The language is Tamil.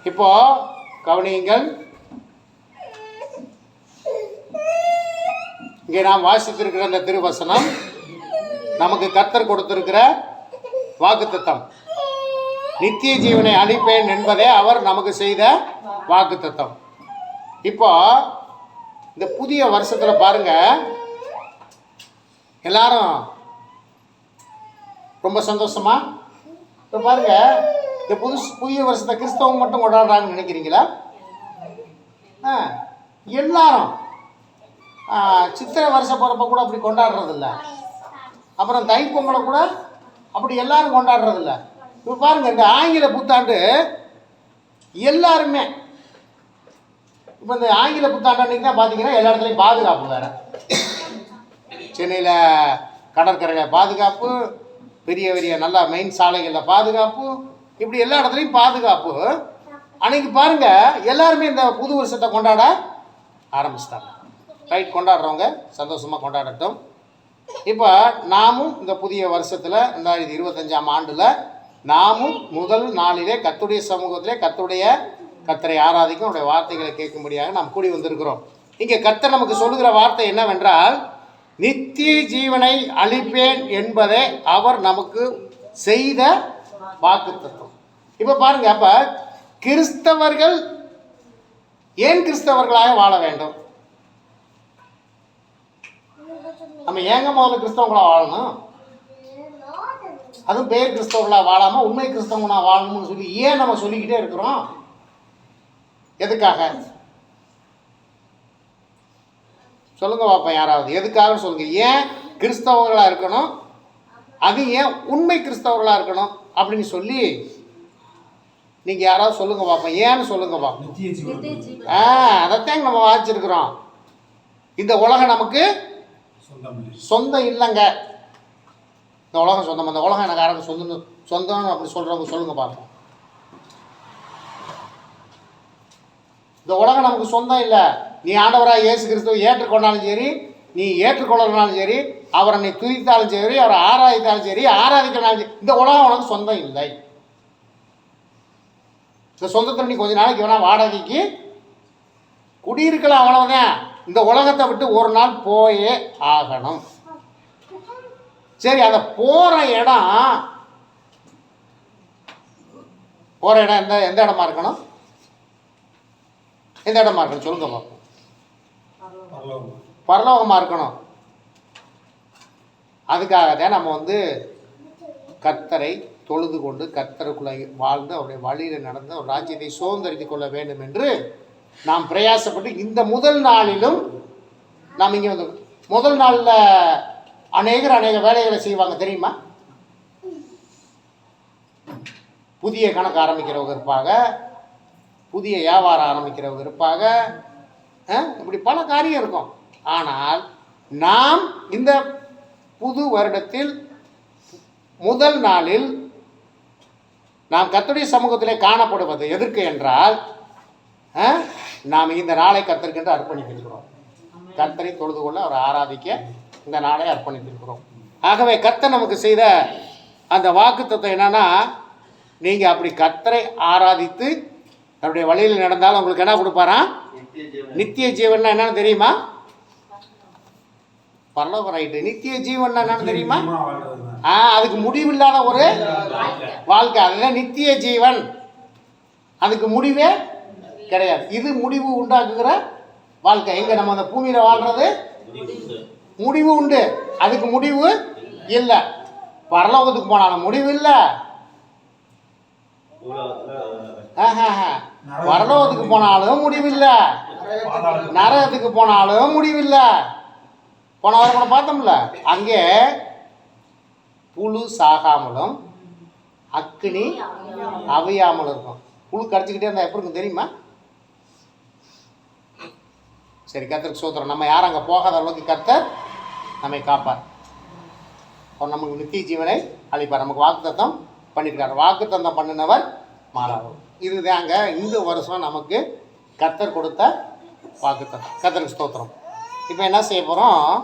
இப்போ கவனியுங்கள். இங்கே நாம் வாசித்திருக்கிற அந்த திருவசனம் நமக்கு கர்த்தர் கொடுத்திருக்கிற வாக்குத்தத்தம். நித்திய ஜீவனை அளிப்பேன் என்பதே அவர் நமக்கு செய்த வாக்குத்தத்தம். இப்போ இந்த புதிய வருஷத்துல பாருங்க, எல்லாரும் ரொம்ப சந்தோஷமா இப்போ பாருங்க, இந்த புதிய வருஷத்தை கிறிஸ்தவங்க மட்டும் கொண்டாடுறாங்கன்னு நினைக்கிறீங்களா? எல்லாரும் சித்திரை வருஷ பிறப்ப கூட அப்படி கொண்டாடுறதில்ல. அப்புறம் தைப்பொங்கலை கூட அப்படி எல்லாரும் கொண்டாடுறதில்ல. இப்போ பாருங்க, இந்த ஆங்கில புத்தாண்டு எல்லாருமே இப்போ இந்த ஆங்கில புத்தாண்டு அன்றைக்கி தான் பார்த்தீங்கன்னா எல்லா இடத்துலையும் பாதுகாப்பு வேறு. சென்னையில் கடற்கரையில் பாதுகாப்பு, பெரிய பெரிய நல்லா மெயின் சாலைகளில் பாதுகாப்பு, இப்படி எல்லா இடத்துலையும் பாதுகாப்பு. அன்றைக்கி பாருங்கள், எல்லாருமே இந்த புது வருஷத்தை கொண்டாட ஆரம்பிச்சிட்டாங்க. ரைட், கொண்டாடுறவங்க சந்தோஷமாக கொண்டாடட்டும். இப்போ நாமும் இந்த புதிய வருஷத்தில் 2025ஆம் ஆண்டில் நாமும் முதல் நாளிலே கர்த்தருடைய சமூகத்திலே கர்த்தரை ஆராதிக்கும் அவருடைய வார்த்தைகளை கேட்கும்படியாக நாம் கூடி வந்திருக்கிறோம். இங்கே கர்த்தர் நமக்கு சொல்லுகிற வார்த்தை என்னவென்றால், நித்திய ஜீவனை அளிப்பேன் என்பதே அவர் நமக்கு செய்த வாக்குத்தத்தம். இப்போ பாருங்க, அப்போ கிறிஸ்தவர்கள் ஏன் கிறிஸ்தவர்களாக வாழ வேண்டும்? நம்ம ஏங்க முதல்ல கிறிஸ்தவங்களாக வாழணும்? அதுவும் பேர் கிறிஸ்தவர்களாக வாழாமல் உண்மை கிறிஸ்தவங்களாக வாழணும்னு சொல்லி ஏன் நம்ம சொல்லிக்கிட்டே இருக்கிறோம்? எதுக்காக சொல்லுங்க பாப்பா, யாராவது எதுக்காக சொல்லுங்க. ஏன் கிறிஸ்தவர்களாக இருக்கணும், அது ஏன் உண்மை கிறிஸ்தவர்களாக இருக்கணும் அப்படின்னு சொல்லி நீங்கள் யாராவது சொல்லுங்க பாப்பா, ஏன்னு சொல்லுங்க பாப்பா. அதைத்தான் நம்ம வாசிச்சிருக்கிறோம். இந்த உலகம் நமக்கு சொந்தம் இல்லைங்க. இந்த உலகம் சொந்தம், அந்த உலகம் எனக்கு யாராவது சொந்தம் அப்படி சொல்கிறவங்க சொல்லுங்க பார்ப்போம். இந்த உலகம் நமக்கு சொந்தம் இல்லை. நீ ஆண்டவராக இயேசு கிறிஸ்துவை ஏற்றுக்கொண்டாலும் சரி, நீ ஏற்றுக்கொள்ளனாலும் சரி, அவரை நீ துதித்தாலும் சரி, அவரை ஆராதித்தாலும் சரி, ஆராதிக்கனாலும் சரி, இந்த உலகம் உனக்கு சொந்தம் இல்லை. இந்த சொந்தத்தில் நீ கொஞ்ச நாளைக்கு வேணால் வாடகைக்கு குடியிருக்கலாம், அவ்வளவுதான். இந்த உலகத்தை விட்டு ஒரு நாள் போயே ஆகணும். சரி, அந்த போகிற இடம் எந்த இடமா இருக்கணும்? எந்த இடமா இருக்கணும் சொல்லுங்க பார்ப்போம். பரலோகமாக இருக்கணும். அதுக்காக தான் நம்ம கர்த்தரை தொழுது கொண்டு கர்த்தருக்குள்ளே வாழ்ந்து அவருடைய வழியில் நடந்து ஒரு ராஜ்யத்தை சுதந்திரித்துக் கொள்ள வேண்டும் என்று நாம் பிரயாசப்பட்டு இந்த முதல் நாளிலும் நாம் இங்கே முதல் நாளில் அநேக வேலைகளை செய்வாங்க தெரியுமா? புதிய கணக்கு ஆரம்பிக்கிறவங்க இருப்பாங்க, புதிய வியாபாரம் ஆரம்பிக்கிறவங்க இருப்பாங்க, இப்படி பல காரியம் இருக்கும். ஆனால் நாம் இந்த புது வருடத்தில் முதல் நாளில் நாம் கர்த்தருடைய சமூகத்திலே காணப்படுவது எதற்கு என்றால், நாம் இந்த நாளை கர்த்தருக்கென்று அர்ப்பணித்திருக்கிறோம். கர்த்தரை தொழுது கொள்ள அவரை ஆராதிக்க இந்த நாளை அர்ப்பணித்திருக்கிறோம். ஆகவே கர்த்தர் நமக்கு செய்த அந்த வாக்குத்தத்தம் என்னன்னா, நீங்கள் அப்படி கர்த்தரை ஆராதித்து அவருடைய வழியில் நடந்தாலும் உங்களுக்கு என்ன கொடுப்பாராம்? நித்திய ஜீவன் என்னன்னு தெரியுமா? பரலோகம். ரைட்டு. நித்திய ஜீவன் என்னன்னு தெரியுமா? அதுக்கு முடிவில்லாத ஒரு வாழ்க்கை, அதுதான் நித்திய ஜீவன். அதுக்கு முடிவே கிடையாது. இது முடிவு உண்டாக்குகிற வாழ்க்கை. எங்க நம்ம அந்த பூமியில வாழ்றது முடிவு உண்டு, அதுக்கு முடிவு இல்லை. பரலோகத்துக்கு போனாலும் முடிவு இல்லை, பரலோகத்துக்கு போனாலும் முடிவில்லை, நரகத்துக்கு போனாலும் முடிவில்லை. போன வாரம் கூட பார்த்தோம்ல, அங்கே புழு சாகாமலும் அக்கினி அவியாமலும் இருக்கும். புழு கடிச்சிக்கிட்டே இருந்தால் எப்படி இருக்கும் தெரியுமா? சரி, கர்த்தருக்கு ஸ்தோத்திரம். நம்ம யாரும் அங்கே போகாத அளவுக்கு கர்த்தர் நம்மை காப்பார். அவர் நமக்கு நித்திய ஜீவனை அளிப்பார். நமக்கு வாக்குத்தத்தம் பண்ணியிருக்கார். வாக்குத்தத்தம் பண்ணினவர் மாறாவர். இதுதாங்க இந்த வருஷம் நமக்கு கர்த்தர் கொடுத்த வாக்குத்தத்தம். கர்த்தருக்கு ஸ்தோத்திரம். இப்போ என்ன செய்ய போகிறோம்?